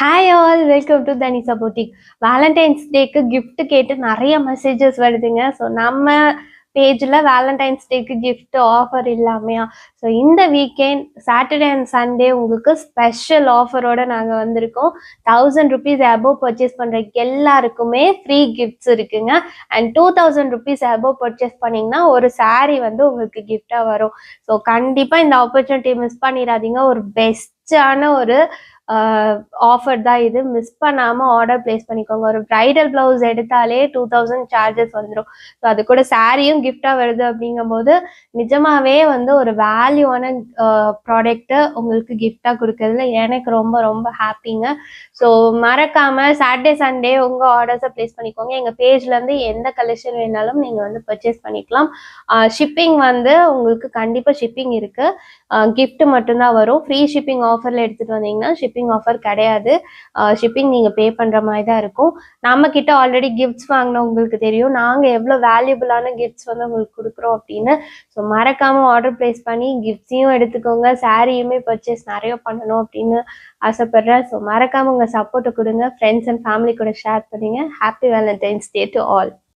Hi all welcome to தனி சப்போர்ட்டிக். Valentine's டேக்கு gift கேட்டு நிறைய மெசேஜஸ் வருதுங்க. ஸோ நம்ம பேஜில் வேலண்டைன்ஸ் டேக்கு கிஃப்ட் ஆஃபர் இல்லாமையா? ஸோ இந்த வீக்கெண்ட் சாட்டர்டே அண்ட் சண்டே உங்களுக்கு ஸ்பெஷல் ஆஃபரோட நாங்கள் வந்திருக்கோம். 1000 rupees அபோவ் பர்ச்சேஸ் பண்ணுற எல்லாருக்குமே ஃப்ரீ கிஃப்ட்ஸ் இருக்குங்க. அண்ட் 2000 rupees அபோவ் பர்ச்சேஸ் பண்ணிங்கன்னா ஒரு saree வந்து உங்களுக்கு கிஃப்டாக வரும். ஸோ கண்டிப்பாக இந்த ஆப்பர்ச்சுனிட்டி மிஸ் பண்ணிடாதீங்க. ஒரு பெஸ்டான ஒரு ஆஃபர் தான் இது. மிஸ் பண்ணாமல் ஆர்டர் பிளேஸ் பண்ணிக்கோங்க. ஒரு ப்ரைடல் ப்ளவுஸ் எடுத்தாலே 2000 சார்ஜஸ் வந்துடும். ஸோ அது கூட சாரியும் கிஃப்டாக வருது அப்படிங்கும்போது நிஜமாவே வந்து ஒரு வேல்யூவான ப்ராடக்ட்டை உங்களுக்கு கிஃப்டாக கொடுக்கறதுல எனக்கு ரொம்ப ரொம்ப ஹாப்பிங்க. ஸோ மறக்காமல் சாட்டர்டே சண்டே உங்கள் ஆர்டர்ஸை ப்ளேஸ் பண்ணிக்கோங்க. எங்கள் பேஜ்லேருந்து எந்த கலெக்ஷன் வேணாலும் நீங்கள் வந்து பர்ச்சேஸ் பண்ணிக்கலாம். ஷிப்பிங் வந்து உங்களுக்கு கண்டிப்பாக ஷிப்பிங் இருக்குது. கிஃப்ட் மட்டும்தான் வரும். ஃப்ரீ ஷிப்பிங் ஆஃபரில் எடுத்துகிட்டு வந்தீங்கன்னா ஷிப்பிங் ஆஃபர் கிடையாது. ஷிப்பிங் நீங்கள் பே பண்ணுற மாதிரி தான் இருக்கும். நம்மக்கிட்ட ஆல்ரெடி கிஃப்ட்ஸ் வாங்கினா உங்களுக்கு தெரியும் நாங்கள் எவ்வளோ வேல்யூபிளான கிஃப்ட்ஸ் வந்து உங்களுக்கு கொடுக்குறோம் அப்படின்னு. ஸோ மறக்காமல் ஆர்டர் ப்ளேஸ் பண்ணி கிஃப்ட்ஸையும் எடுத்துக்கோங்க. சாரியுமே பர்ச்சேஸ் நிறைய பண்ணணும் அப்படின்னு ஆசைப்பட்றேன். ஸோ மறக்காமல் உங்கள் சப்போர்ட்டை கொடுங்க. ஃப்ரெண்ட்ஸ் அண்ட் ஃபேமிலி கூட ஷேர் பண்ணுங்க. Happy Valentine's day to all.